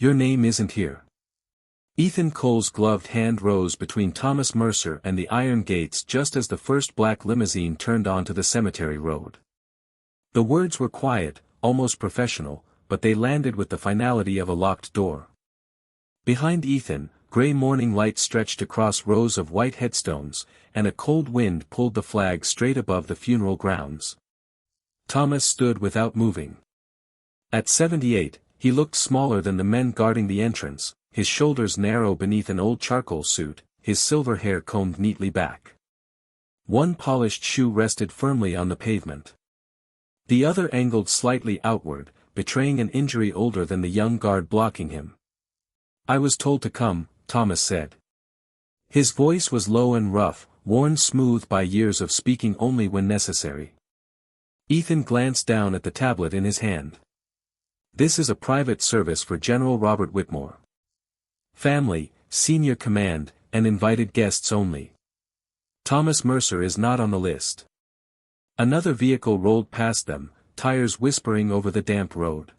Your name isn't here. Ethan Cole's gloved hand rose between Thomas Mercer and the iron gates just as the first black limousine turned onto the cemetery road. The words were quiet, almost professional, but they landed with the finality of a locked door. Behind Ethan, gray morning light stretched across rows of white headstones, and a cold wind pulled the flag straight above the funeral grounds. Thomas stood without moving. At 78, he looked smaller than the men guarding the entrance, his shoulders narrow beneath an old charcoal suit, his silver hair combed neatly back. One polished shoe rested firmly on the pavement. The other angled slightly outward, betraying an injury older than the young guard blocking him. "I was told to come," Thomas said. His voice was low and rough, worn smooth by years of speaking only when necessary. Ethan glanced down at the tablet in his hand. "This is a private service for General Robert Whitmore. Family, senior command, and invited guests only. Thomas Mercer is not on the list." Another vehicle rolled past them, tires whispering over the damp road.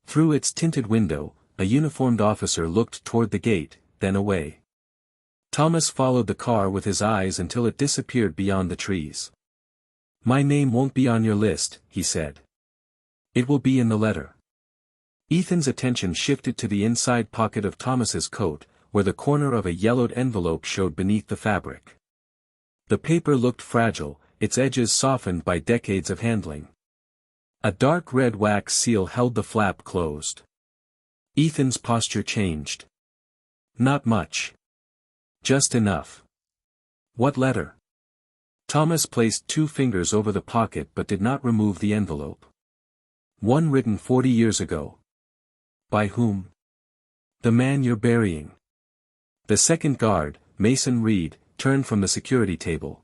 Through its tinted window, a uniformed officer looked toward the gate, then away. Thomas followed the car with his eyes until it disappeared beyond the trees. "My name won't be on your list," he said. "It will be in the letter." Ethan's attention shifted to the inside pocket of Thomas's coat, where the corner of a yellowed envelope showed beneath the fabric. The paper looked fragile, its edges softened by decades of handling. A dark red wax seal held the flap closed. Ethan's posture changed. "Not much. Just enough." "What letter?" Thomas placed 2 fingers over the pocket but did not remove the envelope. "One written 40 years ago." "By whom?" "The man you're burying." The second guard, Mason Reed, turned from the security table.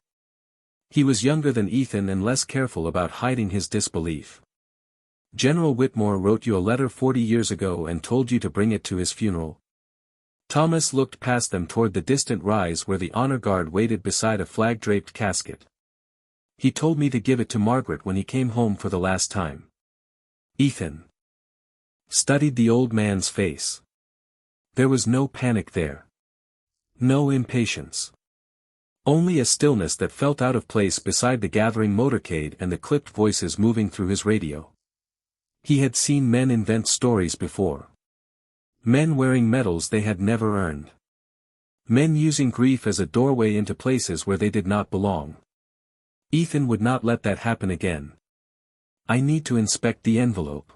He was younger than Ethan and less careful about hiding his disbelief. "General Whitmore wrote you a letter 40 years ago and told you to bring it to his funeral." Thomas looked past them toward the distant rise where the honor guard waited beside a flag-draped casket. "He told me to give it to Margaret when he came home for the last time." Ethan studied the old man's face. There was no panic there. No impatience. Only a stillness that felt out of place beside the gathering motorcade and the clipped voices moving through his radio. He had seen men invent stories before. Men wearing medals they had never earned. Men using grief as a doorway into places where they did not belong. Ethan would not let that happen again. "I need to inspect the envelope."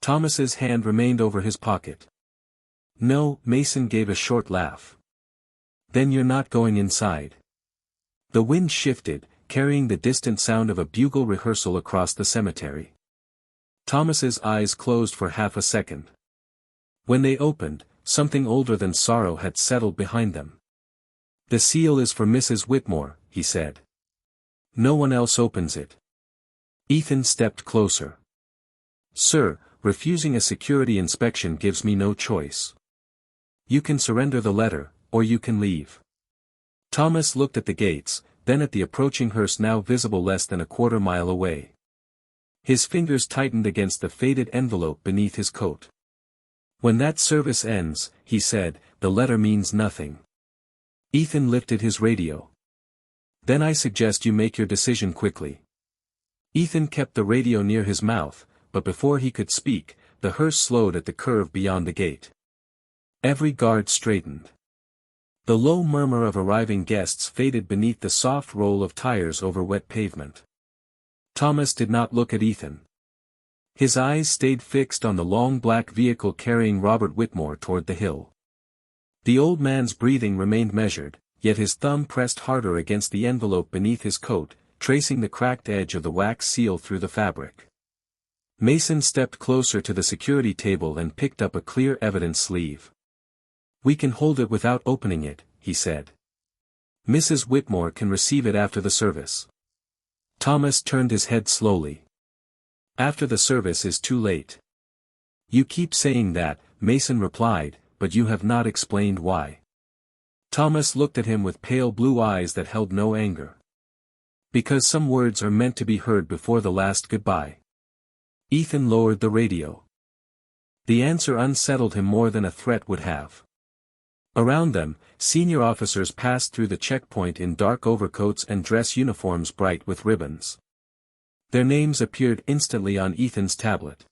Thomas's hand remained over his pocket. "No," Mason gave a short laugh. "Then you're not going inside." The wind shifted, carrying the distant sound of a bugle rehearsal across the cemetery. Thomas's eyes closed for half a second. When they opened, something older than sorrow had settled behind them. "The seal is for Mrs. Whitmore," he said. "No one else opens it." Ethan stepped closer. "Sir, refusing a security inspection gives me no choice. You can surrender the letter, or you can leave." Thomas looked at the gates, then at the approaching hearse now visible less than a quarter-mile away. His fingers tightened against the faded envelope beneath his coat. "When that service ends," he said, "the letter means nothing." Ethan lifted his radio. "Then I suggest you make your decision quickly." Ethan kept the radio near his mouth, but before he could speak, the hearse slowed at the curve beyond the gate. Every guard straightened. The low murmur of arriving guests faded beneath the soft roll of tires over wet pavement. Thomas did not look at Ethan. His eyes stayed fixed on the long black vehicle carrying Robert Whitmore toward the hill. The old man's breathing remained measured, yet his thumb pressed harder against the envelope beneath his coat, tracing the cracked edge of the wax seal through the fabric. Mason stepped closer to the security table and picked up a clear evidence sleeve. "We can hold it without opening it," he said. "Mrs. Whitmore can receive it after the service." Thomas turned his head slowly. "After the service is too late." "You keep saying that," Mason replied, "but you have not explained why." Thomas looked at him with pale blue eyes that held no anger. "Because some words are meant to be heard before the last goodbye." Ethan lowered the radio. The answer unsettled him more than a threat would have. Around them, senior officers passed through the checkpoint in dark overcoats and dress uniforms bright with ribbons. Their names appeared instantly on Ethan's tablet.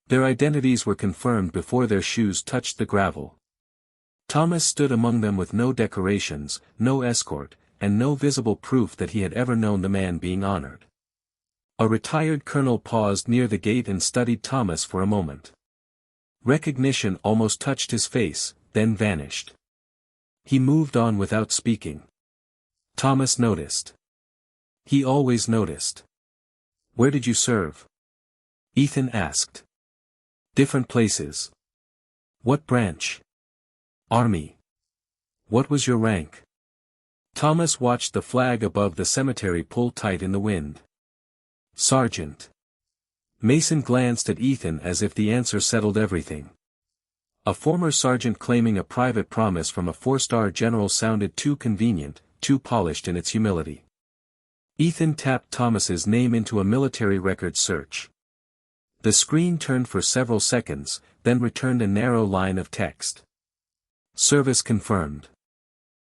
Their identities were confirmed before their shoes touched the gravel. Thomas stood among them with no decorations, no escort, and no visible proof that he had ever known the man being honored. A retired colonel paused near the gate and studied Thomas for a moment. Recognition almost touched his face, then vanished. He moved on without speaking. Thomas noticed. He always noticed. "Where did you serve?" Ethan asked. "Different places." "What branch?" "Army." "What was your rank?" Thomas watched the flag above the cemetery pull tight in the wind. "Sergeant." Mason glanced at Ethan as if the answer settled everything. A former sergeant claiming a private promise from a four-star general sounded too convenient, too polished in its humility. Ethan tapped Thomas's name into a military records search. The screen turned for several seconds, then returned a narrow line of text. "Service confirmed.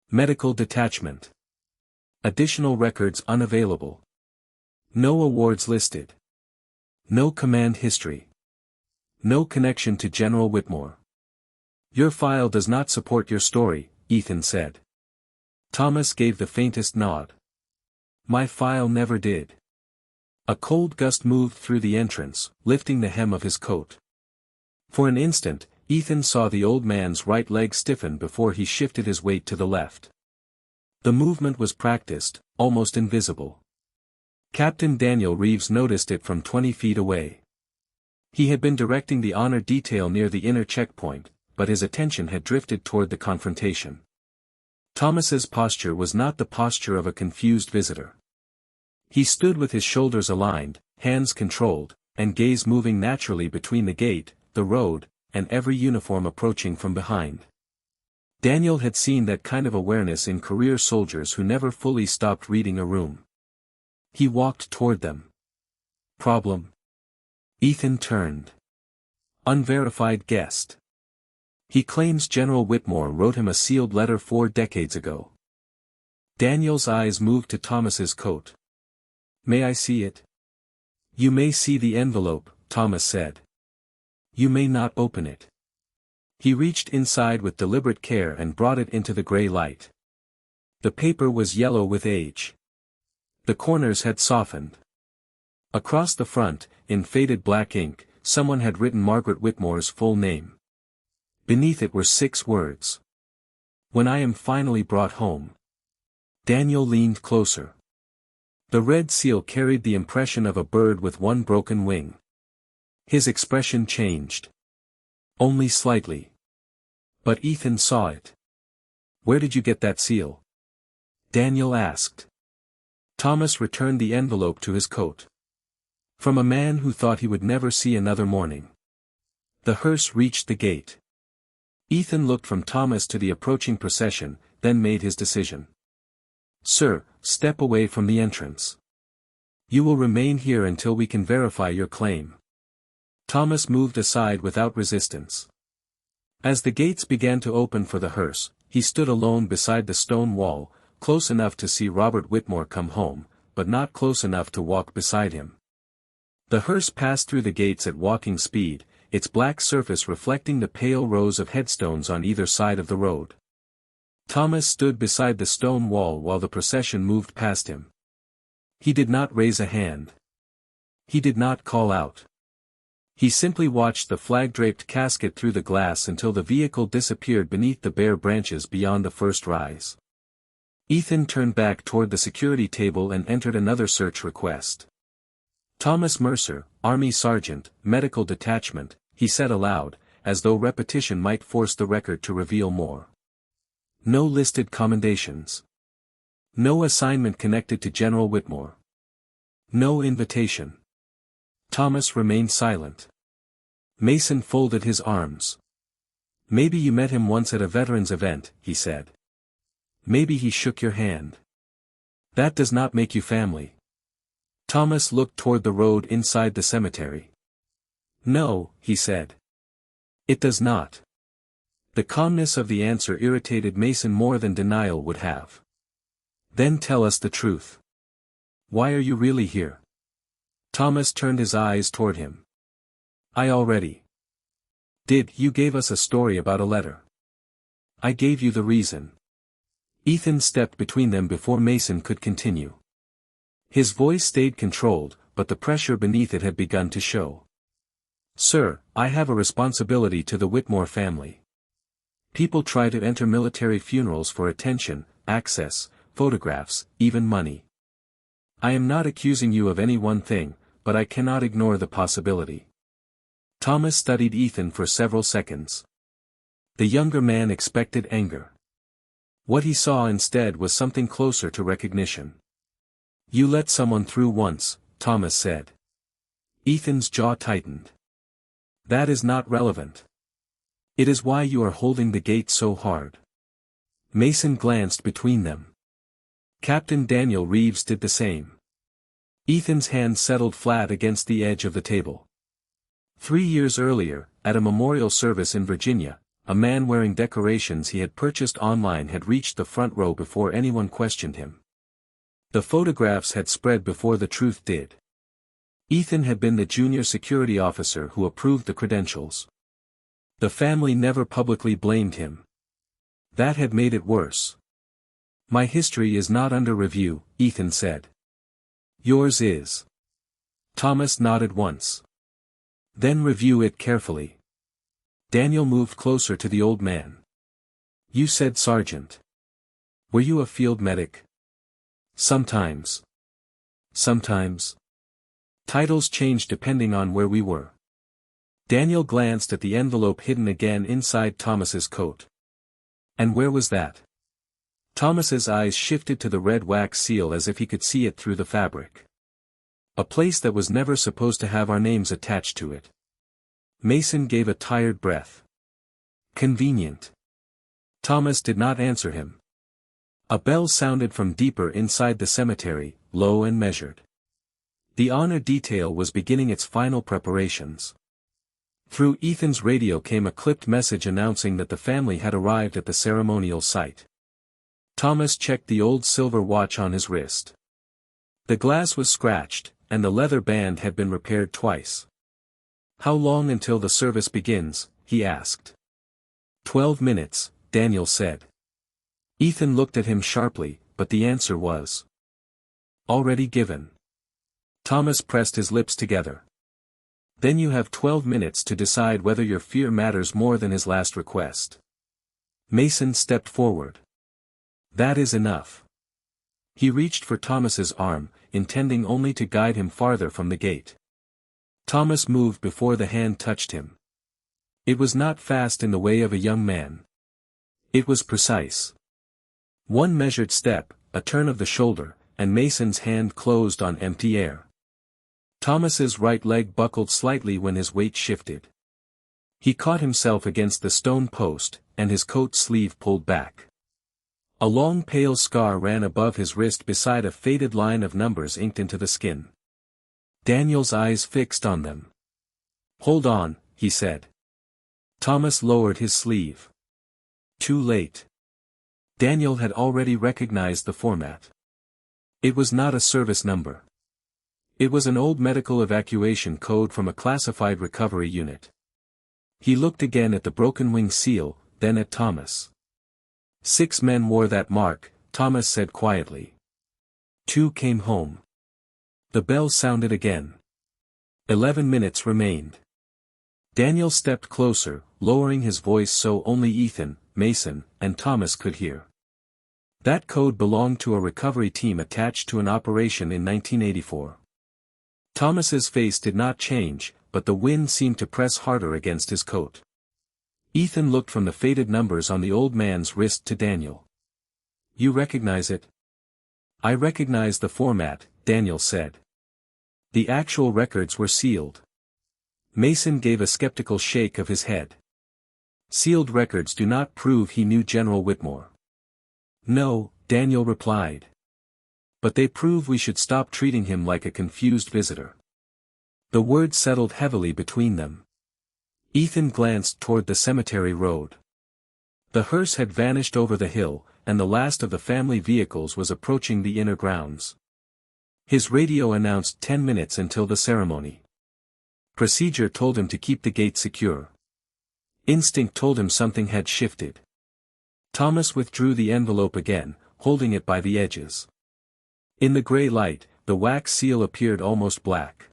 Medical detachment. Additional records unavailable. No awards listed. No command history. No connection to General Whitmore." "Your file does not support your story," Ethan said. Thomas gave the faintest nod. "My file never did." A cold gust moved through the entrance, lifting the hem of his coat. For an instant, Ethan saw the old man's right leg stiffen before he shifted his weight to the left. The movement was practiced, almost invisible. Captain Daniel Reeves noticed it from 20 feet away. He had been directing the honor detail near the inner checkpoint, but his attention had drifted toward the confrontation. Thomas's posture was not the posture of a confused visitor. He stood with his shoulders aligned, hands controlled, and gaze moving naturally between the gate, the road, and every uniform approaching from behind. Daniel had seen that kind of awareness in career soldiers who never fully stopped reading a room. He walked toward them. "Problem?" Ethan turned. "Unverified guest. He claims General Whitmore wrote him a sealed letter 4 decades ago." Daniel's eyes moved to Thomas's coat. "May I see it?" "You may see the envelope," Thomas said. "You may not open it." He reached inside with deliberate care and brought it into the gray light. The paper was yellow with age. The corners had softened. Across the front, in faded black ink, someone had written Margaret Whitmore's full name. Beneath it were 6 words. "When I am finally brought home." Daniel leaned closer. The red seal carried the impression of a bird with one broken wing. His expression changed. Only slightly. But Ethan saw it. "Where did you get that seal?" Daniel asked. Thomas returned the envelope to his coat. "From a man who thought he would never see another morning." The hearse reached the gate. Ethan looked from Thomas to the approaching procession, then made his decision. "Sir, step away from the entrance. You will remain here until we can verify your claim." Thomas moved aside without resistance. As the gates began to open for the hearse, he stood alone beside the stone wall, close enough to see Robert Whitmore come home, but not close enough to walk beside him. The hearse passed through the gates at walking speed, its black surface reflecting the pale rows of headstones on either side of the road. Thomas stood beside the stone wall while the procession moved past him. He did not raise a hand. He did not call out. He simply watched the flag-draped casket through the glass until the vehicle disappeared beneath the bare branches beyond the first rise. Ethan turned back toward the security table and entered another search request. "Thomas Mercer, Army Sergeant, Medical Detachment," he said aloud, as though repetition might force the record to reveal more. No listed commendations. No assignment connected to General Whitmore. No invitation. Thomas remained silent. Mason folded his arms. "Maybe you met him once at a veterans event," he said. "Maybe he shook your hand. That does not make you family." Thomas looked toward the road inside the cemetery. "No," he said. It does not. The calmness of the answer irritated Mason more than denial would have. Then tell us the truth. Why are you really here? Thomas turned his eyes toward him. I already did. You gave us a story about a letter. I gave you the reason. Ethan stepped between them before Mason could continue. His voice stayed controlled, but the pressure beneath it had begun to show. Sir, I have a responsibility to the Whitmore family. People try to enter military funerals for attention, access, photographs, even money. I am not accusing you of any one thing, but I cannot ignore the possibility. Thomas studied Ethan for several seconds. The younger man expected anger. What he saw instead was something closer to recognition. You let someone through once, Thomas said. Ethan's jaw tightened. That is not relevant. It is why you are holding the gate so hard. Mason glanced between them. Captain Daniel Reeves did the same. Ethan's hand settled flat against the edge of the table. 3 years earlier, at a memorial service in Virginia, a man wearing decorations he had purchased online had reached the front row before anyone questioned him. The photographs had spread before the truth did. Ethan had been the junior security officer who approved the credentials. The family never publicly blamed him. That had made it worse. My history is not under review, Ethan said. Yours is. Thomas nodded once. Then review it carefully. Daniel moved closer to the old man. You said sergeant. Were you a field medic? Sometimes. Sometimes. Titles changed depending on where we were. Daniel glanced at the envelope hidden again inside Thomas's coat. And where was that? Thomas's eyes shifted to the red wax seal as if he could see it through the fabric. A place that was never supposed to have our names attached to it. Mason gave a tired breath. Convenient. Thomas did not answer him. A bell sounded from deeper inside the cemetery, low and measured. The honor detail was beginning its final preparations. Through Ethan's radio came a clipped message announcing that the family had arrived at the ceremonial site. Thomas checked the old silver watch on his wrist. The glass was scratched, and the leather band had been repaired twice. How long until the service begins? He asked. 12 minutes, Daniel said. Ethan looked at him sharply, but the answer was already given. Thomas pressed his lips together. Then you have 12 minutes to decide whether your fear matters more than his last request. Mason stepped forward. That is enough. He reached for Thomas's arm, intending only to guide him farther from the gate. Thomas moved before the hand touched him. It was not fast in the way of a young man. It was precise. One measured step, a turn of the shoulder, and Mason's hand closed on empty air. Thomas's right leg buckled slightly when his weight shifted. He caught himself against the stone post, and his coat sleeve pulled back. A long pale scar ran above his wrist beside a faded line of numbers inked into the skin. Daniel's eyes fixed on them. Hold on, he said. Thomas lowered his sleeve. Too late. Daniel had already recognized the format. It was not a service number. It was an old medical evacuation code from a classified recovery unit. He looked again at the broken wing seal, then at Thomas. 6 men wore that mark, Thomas said quietly. 2 came home. The bell sounded again. 11 minutes remained. Daniel stepped closer, lowering his voice so only Ethan, Mason, and Thomas could hear. That code belonged to a recovery team attached to an operation in 1984. Thomas's face did not change, but the wind seemed to press harder against his coat. Ethan looked from the faded numbers on the old man's wrist to Daniel. You recognize it? I recognize the format, Daniel said. The actual records were sealed. Mason gave a skeptical shake of his head. Sealed records do not prove he knew General Whitmore. No, Daniel replied. But they prove we should stop treating him like a confused visitor. The words settled heavily between them. Ethan glanced toward the cemetery road. The hearse had vanished over the hill, and the last of the family vehicles was approaching the inner grounds. His radio announced 10 minutes until the ceremony. Procedure told him to keep the gate secure. Instinct told him something had shifted. Thomas withdrew the envelope again, holding it by the edges. In the gray light, the wax seal appeared almost black.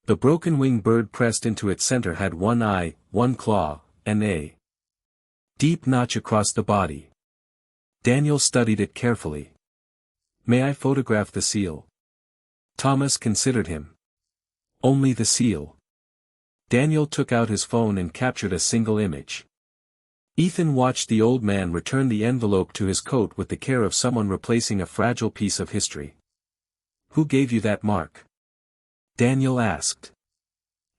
The broken-winged bird pressed into its center had one eye, one claw, and a deep notch across the body. Daniel studied it carefully. "May I photograph the seal?" Thomas considered him. "Only the seal." Daniel took out his phone and captured a single image. Ethan watched the old man return the envelope to his coat with the care of someone replacing a fragile piece of history. "Who gave you that mark?" Daniel asked.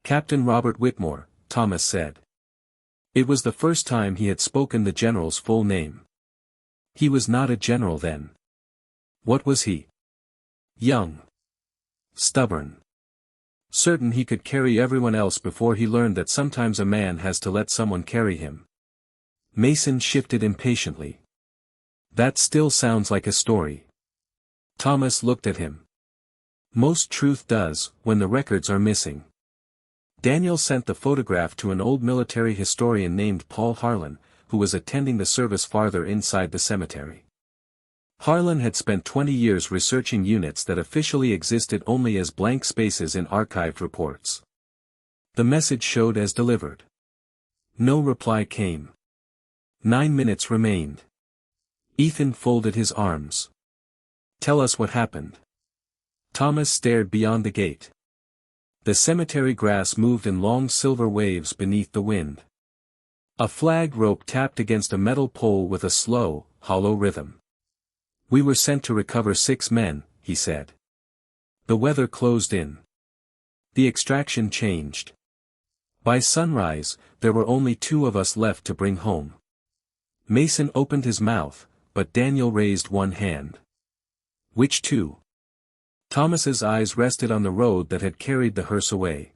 "Captain Robert Whitmore," Thomas said. It was the first time he had spoken the general's full name. He was not a general then. What was he? Young. Stubborn. Certain he could carry everyone else before he learned that sometimes a man has to let someone carry him. Mason shifted impatiently. "That still sounds like a story." Thomas looked at him. "Most truth does, when the records are missing." Daniel sent the photograph to an old military historian named Paul Harlan, who was attending the service farther inside the cemetery. Harlan had spent 20 years researching units that officially existed only as blank spaces in archived reports. The message showed as delivered. No reply came. 9 minutes remained. Ethan folded his arms. "Tell us what happened." Thomas stared beyond the gate. The cemetery grass moved in long silver waves beneath the wind. A flag rope tapped against a metal pole with a slow, hollow rhythm. "We were sent to recover 6 men," he said. The weather closed in. The extraction changed. By sunrise, there were only 2 of us left to bring home. Mason opened his mouth, but Daniel raised one hand. "Which 2?" Thomas's eyes rested on the road that had carried the hearse away.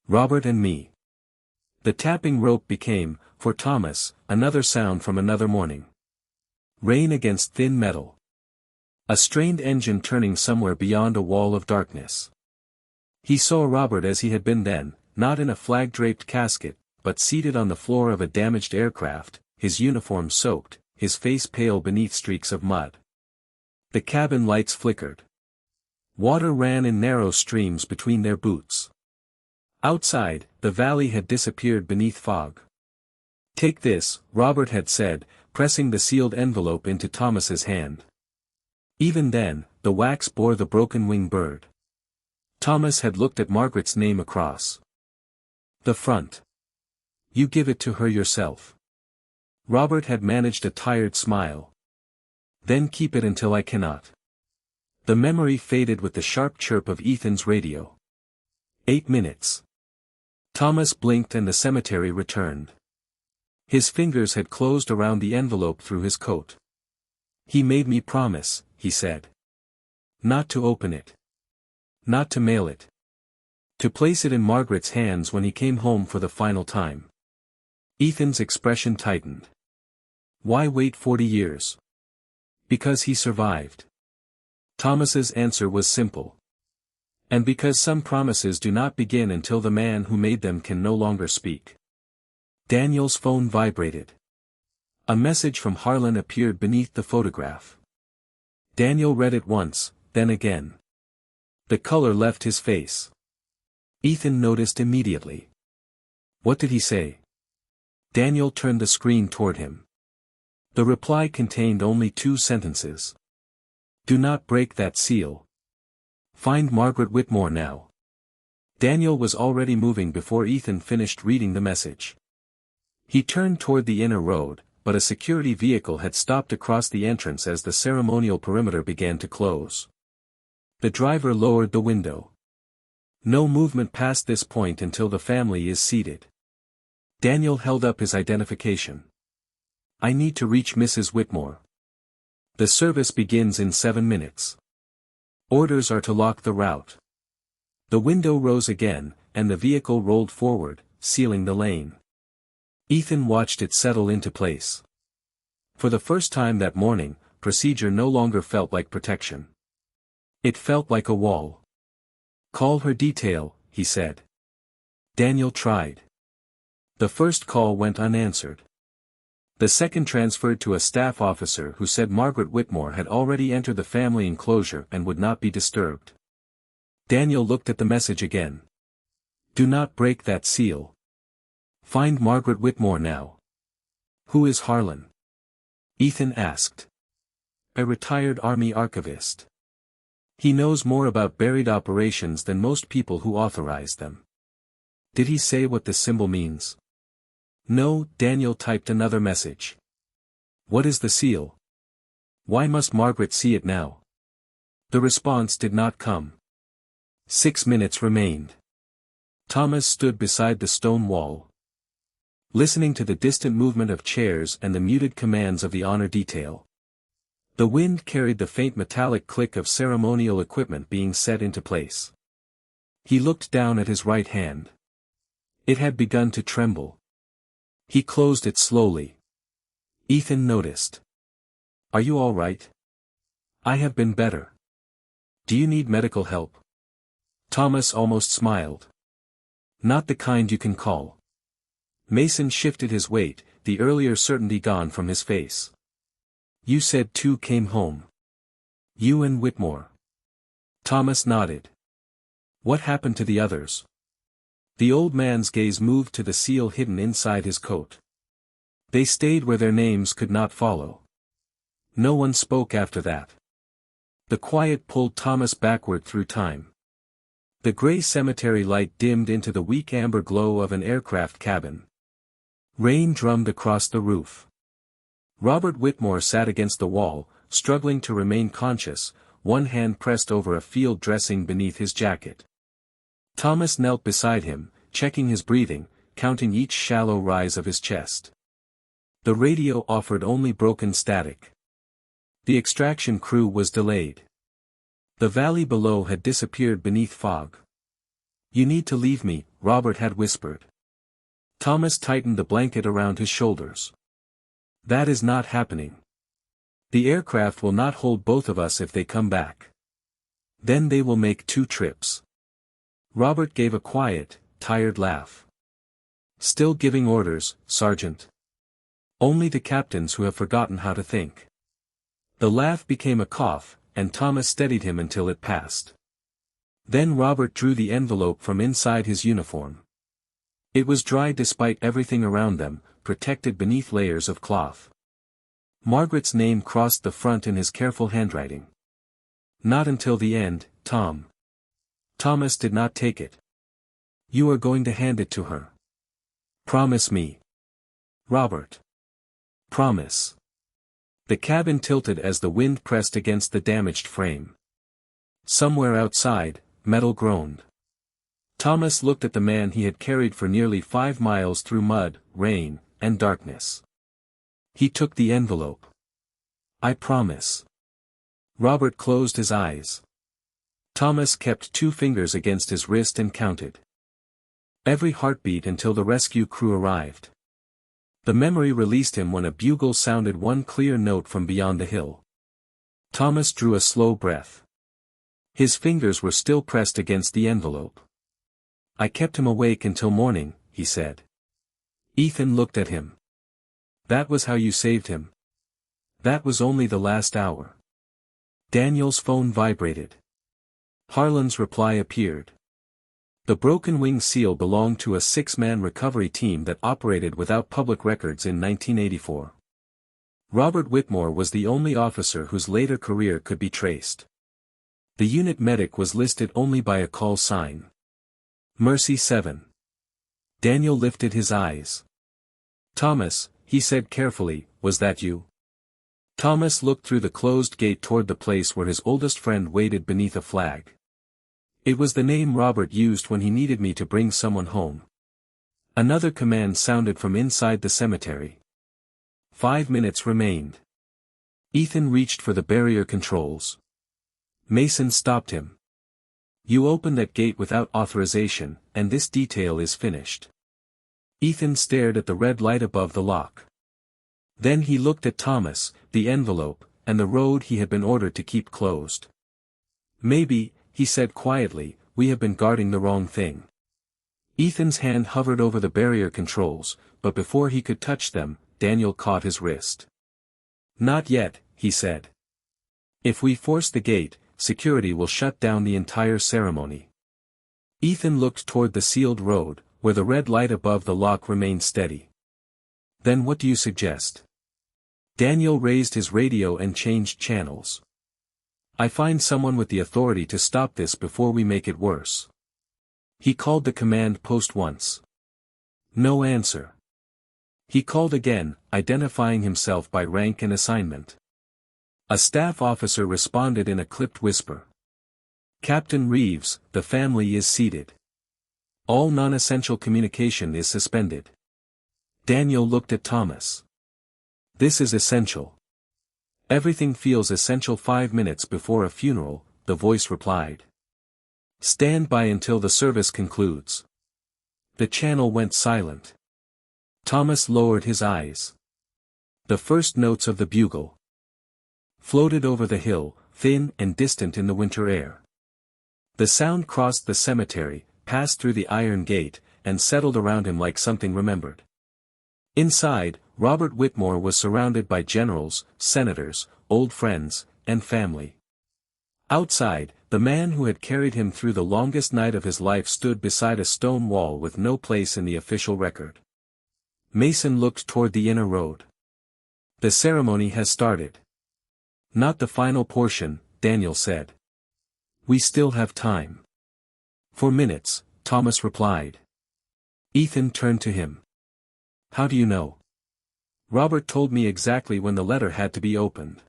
"Robert and me." The tapping rope became, for Thomas, another sound from another morning. Rain against thin metal. A strained engine turning somewhere beyond a wall of darkness. He saw Robert as he had been then, not in a flag-draped casket, but seated on the floor of a damaged aircraft, his uniform soaked, his face pale beneath streaks of mud. The cabin lights flickered. Water ran in narrow streams between their boots. Outside, the valley had disappeared beneath fog. "Take this," Robert had said, pressing the sealed envelope into Thomas's hand. Even then, the wax bore the broken-winged bird. Thomas had looked at Margaret's name across the front. "You give it to her yourself." Robert had managed a tired smile. "Then keep it until I cannot." The memory faded with the sharp chirp of Ethan's radio. 8 minutes. Thomas blinked and the cemetery returned. His fingers had closed around the envelope through his coat. "He made me promise," he said. "Not to open it. Not to mail it. To place it in Margaret's hands when he came home for the final time." Ethan's expression tightened. "Why wait 40 years? Because he survived." Thomas's answer was simple. "And because some promises do not begin until the man who made them can no longer speak." Daniel's phone vibrated. A message from Harlan appeared beneath the photograph. Daniel read it once, then again. The color left his face. Ethan noticed immediately. "What did he say?" Daniel turned the screen toward him. The reply contained only 2 sentences. "Do not break that seal. Find Margaret Whitmore now." Daniel was already moving before Ethan finished reading the message. He turned toward the inner road, but a security vehicle had stopped across the entrance as the ceremonial perimeter began to close. The driver lowered the window. "No movement past this point until the family is seated." Daniel held up his identification. "I need to reach Mrs. Whitmore. The service begins in 7 minutes. Orders are to lock the route." The window rose again, and the vehicle rolled forward, sealing the lane. Ethan watched it settle into place. For the first time that morning, procedure no longer felt like protection. It felt like a wall. "Call her detail," he said. Daniel tried. The first call went unanswered. The second transferred to a staff officer who said Margaret Whitmore had already entered the family enclosure and would not be disturbed. Daniel looked at the message again. "Do not break that seal. Find Margaret Whitmore now." "Who is Harlan?" Ethan asked. "A retired Army archivist. He knows more about buried operations than most people who authorize them." "Did he say what this symbol means?" "No." Daniel typed another message. "What is the seal? Why must Margaret see it now?" The response did not come. 6 minutes remained. Thomas stood beside the stone wall, listening to the distant movement of chairs and the muted commands of the honor detail. The wind carried the faint metallic click of ceremonial equipment being set into place. He looked down at his right hand. It had begun to tremble. He closed it slowly. Ethan noticed. "Are you all right?" "I have been better. Do you need medical help?" Thomas almost smiled. "Not the kind you can call." Mason shifted his weight, the earlier certainty gone from his face. "You said 2 came home. You and Whitmore." Thomas nodded. "What happened to the others?" The old man's gaze moved to the seal hidden inside his coat. "They stayed where their names could not follow. No one spoke after that." The quiet pulled Thomas backward through time. The gray cemetery light dimmed into the weak amber glow of an aircraft cabin. Rain drummed across the roof. Robert Whitmore sat against the wall, struggling to remain conscious, one hand pressed over a field dressing beneath his jacket. Thomas knelt beside him, checking his breathing, counting each shallow rise of his chest. The radio offered only broken static. The extraction crew was delayed. The valley below had disappeared beneath fog. "You need to leave me," Robert had whispered. Thomas tightened the blanket around his shoulders. "That is not happening. The aircraft will not hold both of us if they come back. Then they will make 2 trips. Robert gave a quiet, tired laugh. "Still giving orders, Sergeant?" "Only to captains who have forgotten how to think." The laugh became a cough, and Thomas steadied him until it passed. Then Robert drew the envelope from inside his uniform. It was dry despite everything around them, protected beneath layers of cloth. Margaret's name crossed the front in his careful handwriting. "Not until the end, Tom." Thomas did not take it. "You are going to hand it to her. Promise me." "Robert." "Promise." The cabin tilted as the wind pressed against the damaged frame. Somewhere outside, metal groaned. Thomas looked at the man he had carried for nearly 5 miles through mud, rain, and darkness. He took the envelope. "I promise." Robert closed his eyes. Thomas kept 2 fingers against his wrist and counted every heartbeat until the rescue crew arrived. The memory released him when a bugle sounded one clear note from beyond the hill. Thomas drew a slow breath. His fingers were still pressed against the envelope. "I kept him awake until morning," he said. Ethan looked at him. "That was how you saved him?" "That was only the last hour." Daniel's phone vibrated. Harlan's reply appeared. The Broken Wing seal belonged to a 6-man recovery team that operated without public records in 1984. Robert Whitmore was the only officer whose later career could be traced. The unit medic was listed only by a call sign. Mercy 7. Daniel lifted his eyes. "Thomas," he said carefully, "was that you?" Thomas looked through the closed gate toward the place where his oldest friend waited beneath a flag. "It was the name Robert used when he needed me to bring someone home." Another command sounded from inside the cemetery. 5 minutes remained. Ethan reached for the barrier controls. Mason stopped him. "You opened that gate without authorization, and this detail is finished. Ethan stared at the red light above the lock. Then he looked at Thomas, the envelope, and the road he had been ordered to keep closed. "Maybe," he said quietly, "we have been guarding the wrong thing." Ethan's hand hovered over the barrier controls, but before he could touch them, Daniel caught his wrist. "Not yet," he said. "If we force the gate, security will shut down the entire ceremony." Ethan looked toward the sealed road, where the red light above the lock remained steady. "Then what do you suggest?" Daniel raised his radio and changed channels. "I find someone with the authority to stop this before we make it worse." He called the command post once. No answer. He called again, identifying himself by rank and assignment. A staff officer responded in a clipped whisper. "Captain Reeves, the family is seated. All non-essential communication is suspended." Daniel looked at Thomas. "This is essential." "Everything feels essential 5 minutes before a funeral," the voice replied. "Stand by until the service concludes." The channel went silent. Thomas lowered his eyes. The first notes of the bugle floated over the hill, thin and distant in the winter air. The sound crossed the cemetery, passed through the iron gate, and settled around him like something remembered. Inside, Robert Whitmore was surrounded by generals, senators, old friends, and family. Outside, the man who had carried him through the longest night of his life stood beside a stone wall with no place in the official record. Mason looked toward the inner road. "The ceremony has started." "Not the final portion," Daniel said. "We still have time." "For minutes," Thomas replied. Ethan turned to him. "How do you know?" "Robert told me exactly when the letter had to be opened."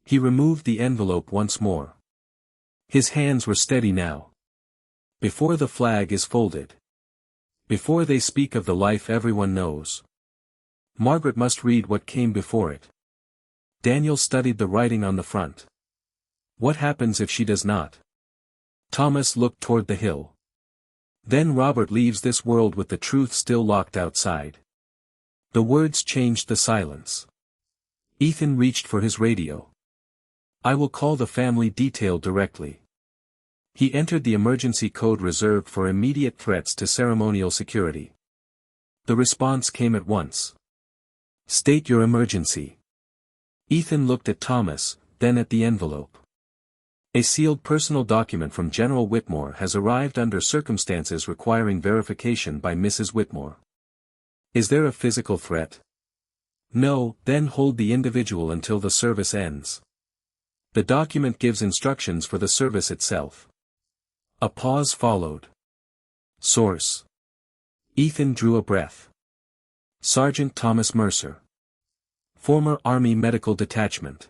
He removed the envelope once more. His hands were steady now. "Before the flag is folded. Before they speak of the life everyone knows. Margaret must read what came before it." Daniel studied the writing on the front. "What happens if she does not?" Thomas looked toward the hill. "Then Robert leaves this world with the truth still locked outside." The words changed the silence. Ethan reached for his radio. "I will call the family detail directly." He entered the emergency code reserved for immediate threats to ceremonial security. The response came at once. "State your emergency." Ethan looked at Thomas, then at the envelope. "A sealed personal document from General Whitmore has arrived under circumstances requiring verification by Mrs. Whitmore." "Is there a physical threat?" "No." "Then hold the individual until the service ends." "The document gives instructions for the service itself." A pause followed. "Source." Ethan drew a breath. "Sergeant Thomas Mercer. Former Army Medical Detachment.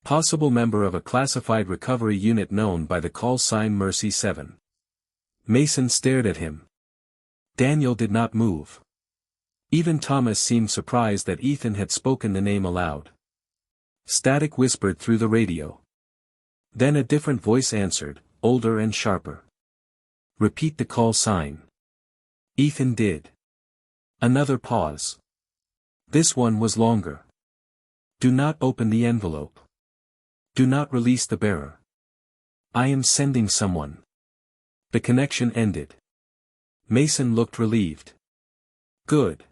Possible member of a classified recovery unit known by the call sign Mercy 7. Mason stared at him. Daniel did not move. Even Thomas seemed surprised that Ethan had spoken the name aloud. Static whispered through the radio. Then a different voice answered, older and sharper. "Repeat the call sign." Ethan did. Another pause. This one was longer. "Do not open the envelope. Do not release the bearer. I am sending someone." The connection ended. Mason looked relieved. "Good.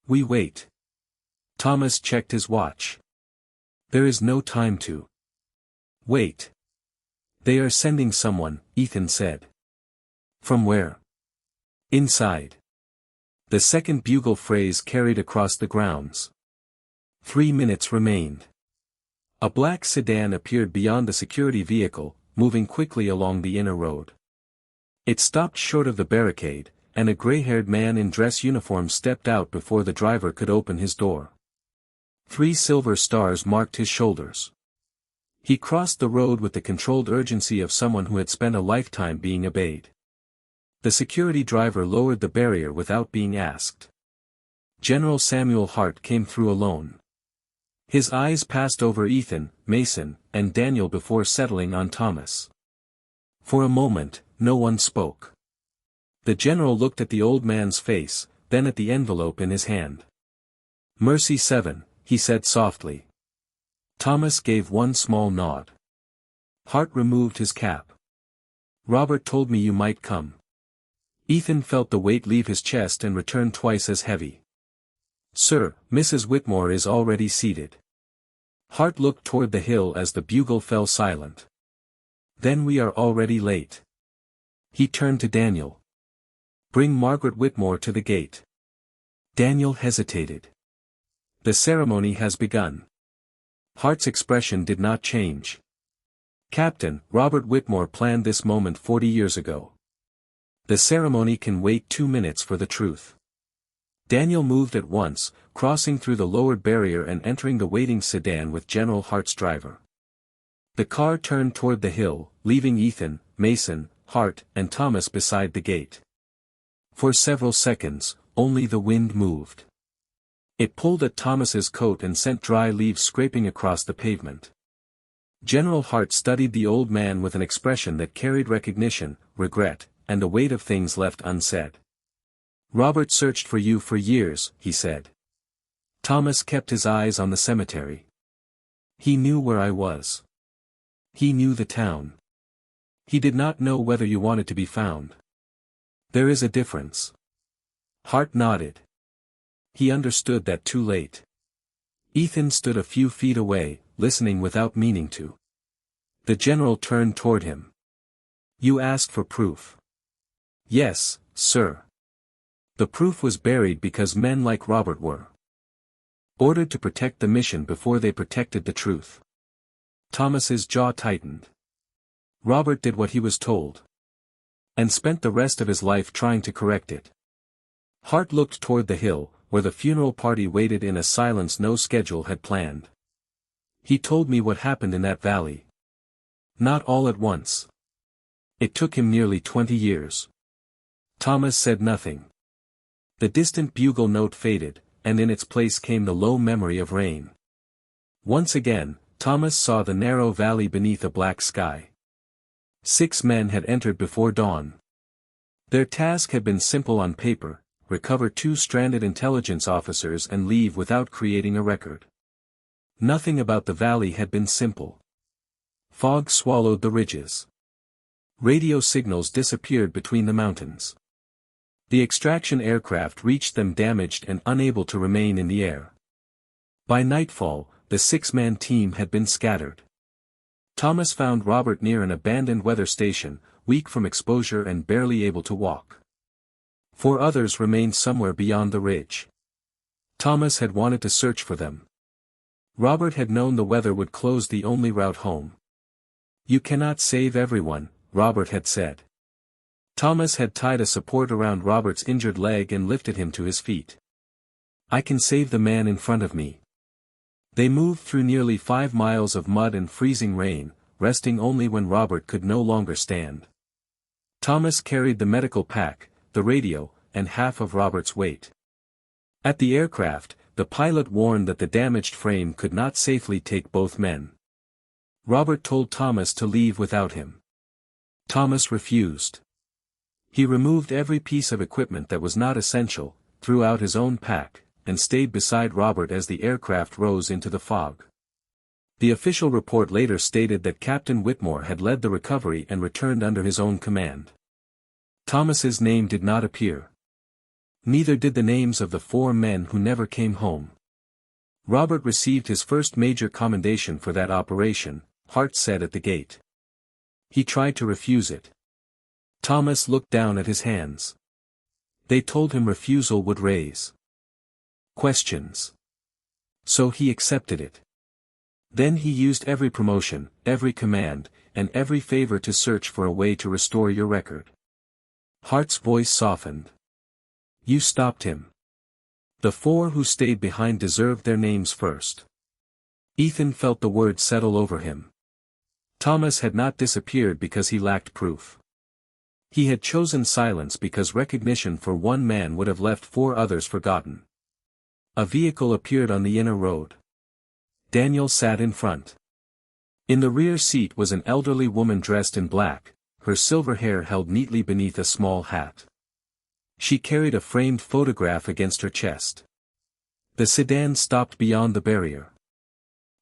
We wait." Thomas checked his watch. "There is no time to wait." "They are sending someone," Ethan said. "From where?" "Inside." The second bugle phrase carried across the grounds. 3 minutes remained. A black sedan appeared beyond the security vehicle, moving quickly along the inner road. It stopped short of the barricade, and a gray-haired man in dress uniform stepped out before the driver could open his door. 3 silver stars marked his shoulders. He crossed the road with the controlled urgency of someone who had spent a lifetime being obeyed. The security driver lowered the barrier without being asked. General Samuel Hart came through alone. His eyes passed over Ethan, Mason, and Daniel before settling on Thomas. For a moment, no one spoke. The general looked at the old man's face, then at the envelope in his hand. "Mercy 7, he said softly. Thomas gave one small nod. Hart removed his cap. "Robert told me you might come." Ethan felt the weight leave his chest and return twice as heavy. "Sir, Mrs. Whitmore is already seated." Hart looked toward the hill as the bugle fell silent. "Then we are already late." He turned to Daniel. "Bring Margaret Whitmore to the gate." Daniel hesitated. "The ceremony has begun." Hart's expression did not change. "Captain, Robert Whitmore planned this moment 40 years ago. The ceremony can wait 2 minutes for the truth." Daniel moved at once, crossing through the lowered barrier and entering the waiting sedan with General Hart's driver. The car turned toward the hill, leaving Ethan, Mason, Hart, and Thomas beside the gate. For several seconds, only the wind moved. It pulled at Thomas's coat and sent dry leaves scraping across the pavement. General Hart studied the old man with an expression that carried recognition, regret, and the weight of things left unsaid. "Robert searched for you for years," he said. Thomas kept his eyes on the cemetery. "He knew where I was. He knew the town. He did not know whether you wanted to be found. There is a difference." Hart nodded. He understood that too late. Ethan stood a few feet away, listening without meaning to. The general turned toward him. "You asked for proof." "Yes, sir. The proof was buried because men like Robert were ordered to protect the mission before they protected the truth." Thomas's jaw tightened. Robert did what he was told. And spent the rest of his life trying to correct it. Hart looked toward the hill, where the funeral party waited in a silence no schedule had planned. "He told me what happened in that valley. Not all at once. It took him nearly 20 years. Thomas said nothing. The distant bugle note faded, and in its place came the low memory of rain. Once again, Thomas saw the narrow valley beneath a black sky. 6 men had entered before dawn. Their task had been simple on paper: recover 2 stranded intelligence officers and leave without creating a record. Nothing about the valley had been simple. Fog swallowed the ridges. Radio signals disappeared between the mountains. The extraction aircraft reached them damaged and unable to remain in the air. By nightfall, the 6-man team had been scattered. Thomas found Robert near an abandoned weather station, weak from exposure and barely able to walk. 4 others remained somewhere beyond the ridge. Thomas had wanted to search for them. Robert had known the weather would close the only route home. "You cannot save everyone," Robert had said. Thomas had tied a support around Robert's injured leg and lifted him to his feet. "I can save the man in front of me." They moved through nearly 5 miles of mud and freezing rain, resting only when Robert could no longer stand. Thomas carried the medical pack, the radio, and half of Robert's weight. At the aircraft, the pilot warned that the damaged frame could not safely take both men. Robert told Thomas to leave without him. Thomas refused. He removed every piece of equipment that was not essential, threw out his own pack, and stayed beside Robert as the aircraft rose into the fog. The official report later stated that Captain Whitmore had led the recovery and returned under his own command. Thomas's name did not appear. Neither did the names of the 4 men who never came home. Robert received his first major commendation for that operation, Hart said at the gate. He tried to refuse it. Thomas looked down at his hands. They told him refusal would raise questions. So he accepted it. Then he used every promotion, every command, and every favor to search for a way to restore your record. Hart's voice softened. You stopped him. The 4 who stayed behind deserved their names first. Ethan felt the words settle over him. Thomas had not disappeared because he lacked proof. He had chosen silence because recognition for 1 man would have left 4 others forgotten. A vehicle appeared on the inner road. Daniel sat in front. In the rear seat was an elderly woman dressed in black, her silver hair held neatly beneath a small hat. She carried a framed photograph against her chest. The sedan stopped beyond the barrier.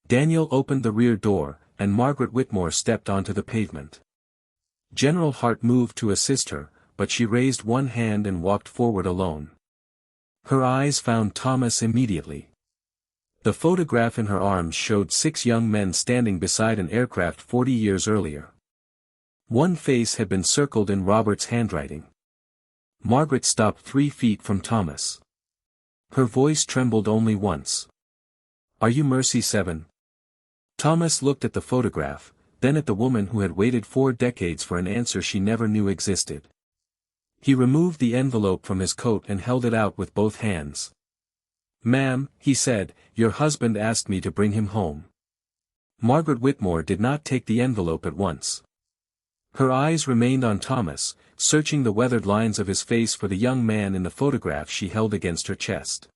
Daniel opened the rear door, and Margaret Whitmore stepped onto the pavement. General Hart moved to assist her, but she raised one hand and walked forward alone. Her eyes found Thomas immediately. The photograph in her arms showed 6 young men standing beside an aircraft 40 years earlier. One face had been circled in Robert's handwriting. Margaret stopped 3 feet from Thomas. Her voice trembled only once. "Are you Mercy 7? Thomas looked at the photograph, then at the woman who had waited 4 decades for an answer she never knew existed. He removed the envelope from his coat and held it out with both hands. "Ma'am," he said, "your husband asked me to bring him home." Margaret Whitmore did not take the envelope at once. Her eyes remained on Thomas, searching the weathered lines of his face for the young man in the photograph she held against her chest.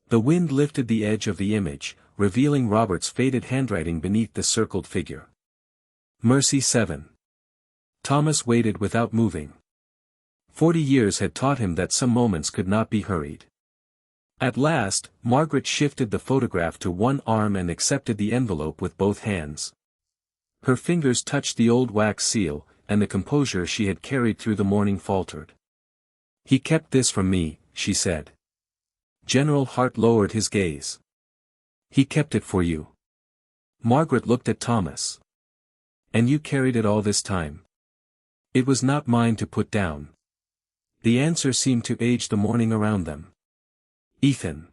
The wind lifted the edge of the image, revealing Robert's faded handwriting beneath the circled figure. Mercy 7. Thomas waited without moving. 40 years had taught him that some moments could not be hurried. At last, Margaret shifted the photograph to one arm and accepted the envelope with both hands. Her fingers touched the old wax seal, and the composure she had carried through the morning faltered. "He kept this from me," she said. General Hart lowered his gaze. "He kept it for you." Margaret looked at Thomas. "And you carried it all this time?" "It was not mine to put down." The answer seemed to age the morning around them. Ethan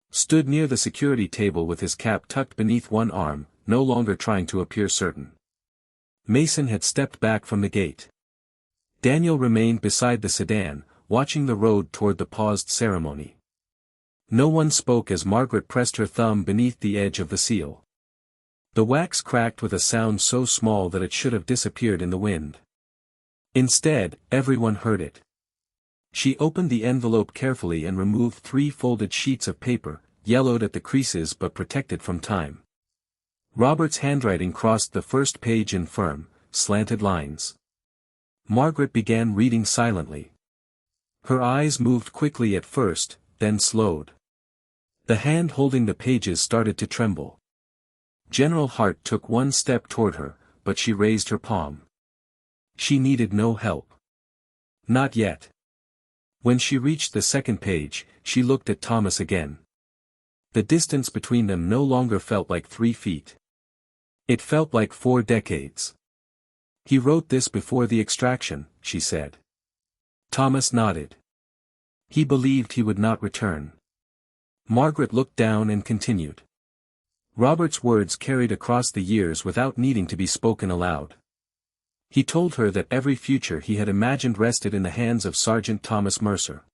stood near the security table with his cap tucked beneath one arm, no longer trying to appear certain. Mason had stepped back from the gate. Daniel remained beside the sedan, watching the road toward the paused ceremony. No one spoke as Margaret pressed her thumb beneath the edge of the seal. The wax cracked with a sound so small that it should have disappeared in the wind. Instead, everyone heard it. She opened the envelope carefully and removed 3 folded sheets of paper, yellowed at the creases but protected from time. Robert's handwriting crossed the first page in firm, slanted lines. Margaret began reading silently. Her eyes moved quickly at first, then slowed. The hand holding the pages started to tremble. General Hart took one step toward her, but she raised her palm. She needed no help. Not yet. When she reached the second page, she looked at Thomas again. The distance between them no longer felt like 3 feet. It felt like 4 decades. "He wrote this before the extraction," she said. Thomas nodded. "He believed he would not return." Margaret looked down and continued. Robert's words carried across the years without needing to be spoken aloud. He told her that every future he had imagined rested in the hands of Sergeant Thomas Mercer.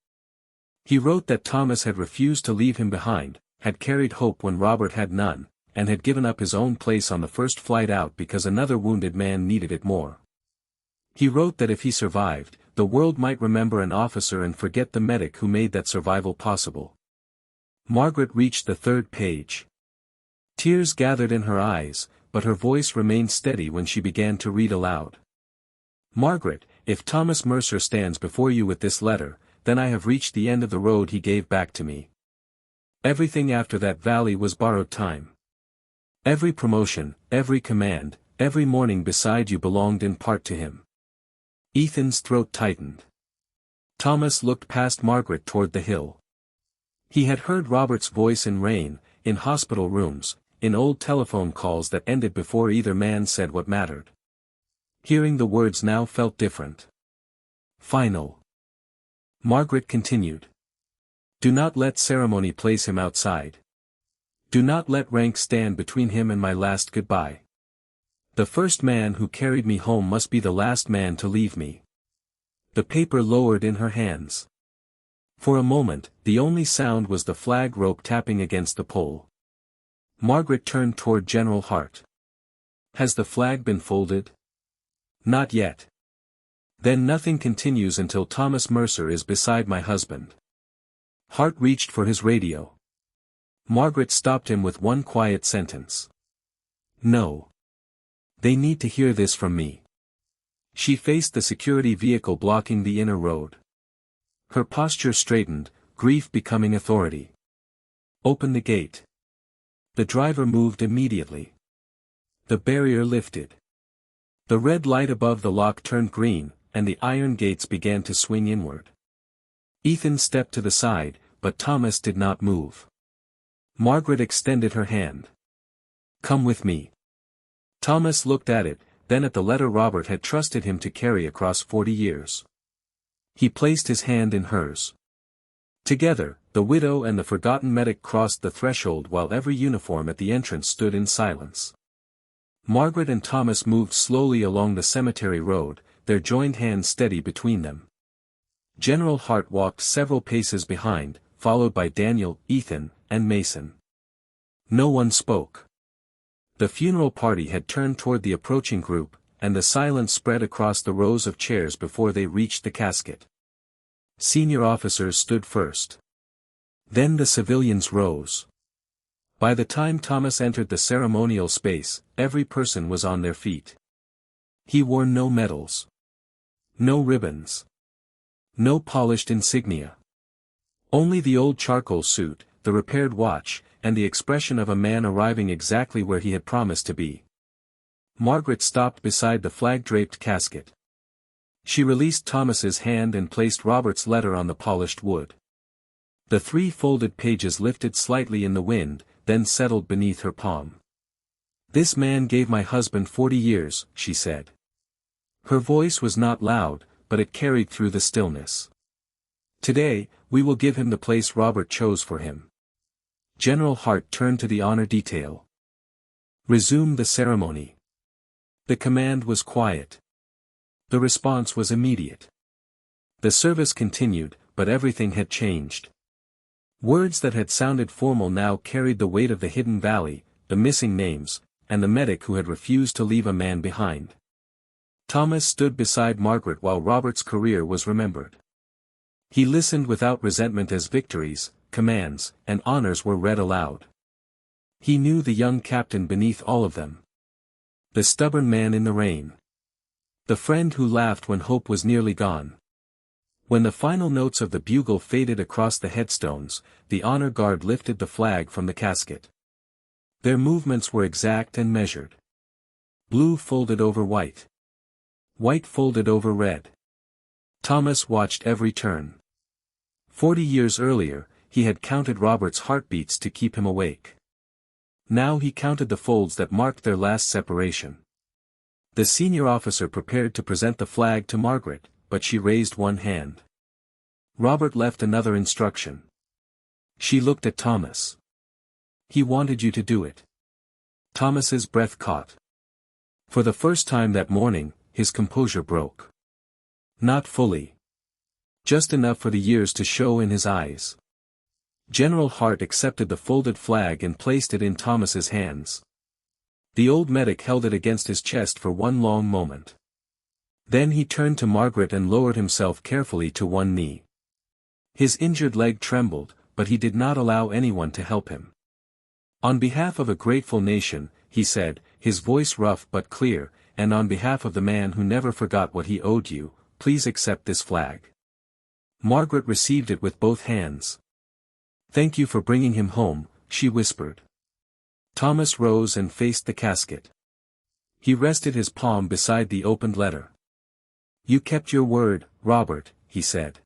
He wrote that Thomas had refused to leave him behind, had carried hope when Robert had none, and had given up his own place on the first flight out because another wounded man needed it more. He wrote that if he survived, the world might remember an officer and forget the medic who made that survival possible. Margaret reached the 3rd page. Tears gathered in her eyes, but her voice remained steady when she began to read aloud. "Margaret, if Thomas Mercer stands before you with this letter, then I have reached the end of the road he gave back to me. Everything after that valley was borrowed time. Every promotion, every command, every morning beside you belonged in part to him." Ethan's throat tightened. Thomas looked past Margaret toward the hill. He had heard Robert's voice in rain, in hospital rooms, in old telephone calls that ended before either man said what mattered. Hearing the words now felt different. Final. Margaret continued. "Do not let ceremony place him outside. Do not let rank stand between him and my last goodbye. The first man who carried me home must be the last man to leave me." The paper lowered in her hands. For a moment, the only sound was the flag rope tapping against the pole. Margaret turned toward General Hart. "Has the flag been folded?" "Not yet." "Then nothing continues until Thomas Mercer is beside my husband." Hart reached for his radio. Margaret stopped him with one quiet sentence. "No. They need to hear this from me." She faced the security vehicle blocking the inner road. Her posture straightened, grief becoming authority. "Open the gate." The driver moved immediately. The barrier lifted. The red light above the lock turned green, and the iron gates began to swing inward. Ethan stepped to the side, but Thomas did not move. Margaret extended her hand. "Come with me." Thomas looked at it, then at the letter Robert had trusted him to carry across 40 years. He placed his hand in hers. Together, the widow and the forgotten medic crossed the threshold while every uniform at the entrance stood in silence. Margaret and Thomas moved slowly along the cemetery road, their joined hands steady between them. General Hart walked several paces behind, followed by Daniel, Ethan, and Mason. No one spoke. The funeral party had turned toward the approaching group, and the silence spread across the rows of chairs before they reached the casket. Senior officers stood first. Then the civilians rose. By the time Thomas entered the ceremonial space, every person was on their feet. He wore no medals. No ribbons. No polished insignia. Only the old charcoal suit, the repaired watch, and the expression of a man arriving exactly where he had promised to be. Margaret stopped beside the flag-draped casket. She released Thomas's hand and placed Robert's letter on the polished wood. The 3 folded pages lifted slightly in the wind, then settled beneath her palm. "This man gave my husband 40 years, she said. Her voice was not loud, but it carried through the stillness. "Today, we will give him the place Robert chose for him." General Hart turned to the honor detail. "Resume the ceremony." The command was quiet. The response was immediate. The service continued, but everything had changed. Words that had sounded formal now carried the weight of the hidden valley, the missing names, and the medic who had refused to leave a man behind. Thomas stood beside Margaret while Robert's career was remembered. He listened without resentment as victories, commands, and honors were read aloud. He knew the young captain beneath all of them. The stubborn man in the rain. The friend who laughed when hope was nearly gone. When the final notes of the bugle faded across the headstones, the honor guard lifted the flag from the casket. Their movements were exact and measured. Blue folded over white. White folded over red. Thomas watched every turn. 40 years earlier, he had counted Robert's heartbeats to keep him awake. Now he counted the folds that marked their last separation. The senior officer prepared to present the flag to Margaret, but she raised one hand. Robert left another instruction. She looked at Thomas. "He wanted you to do it." Thomas's breath caught. For the first time that morning, his composure broke. Not fully. Just enough for the years to show in his eyes. General Hart accepted the folded flag and placed it in Thomas's hands. The old medic held it against his chest for one long moment. Then he turned to Margaret and lowered himself carefully to one knee. His injured leg trembled, but he did not allow anyone to help him. "On behalf of a grateful nation," he said, his voice rough but clear, "and on behalf of the man who never forgot what he owed you, please accept this flag." Margaret received it with both hands. "Thank you for bringing him home," she whispered. Thomas rose and faced the casket. He rested his palm beside the opened letter. "You kept your word, Robert," he said.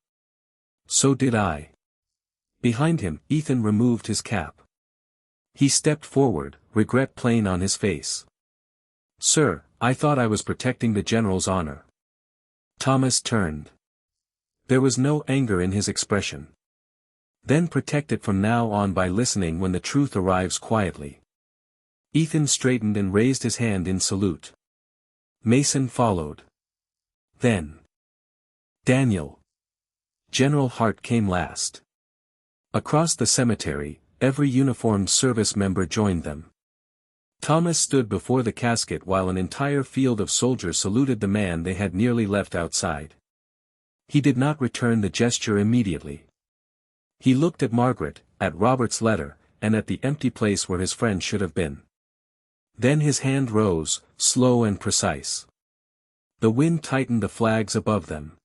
"So did I." Behind him, Ethan removed his cap. He stepped forward, regret plain on his face. "Sir, I thought I was protecting the general's honor." Thomas turned. There was no anger in his expression. "Then protect it from now on by listening when the truth arrives quietly." Ethan straightened and raised his hand in salute. Mason followed. Then Daniel. General Hart came last. Across the cemetery, every uniformed service member joined them. Thomas stood before the casket while an entire field of soldiers saluted the man they had nearly left outside. He did not return the gesture immediately. He looked at Margaret, at Robert's letter, and at the empty place where his friend should have been. Then his hand rose, slow and precise. The wind tightened the flags above them.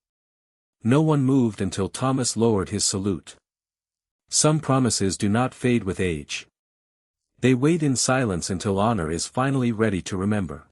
No one moved until Thomas lowered his salute. Some promises do not fade with age. They wait in silence until honor is finally ready to remember.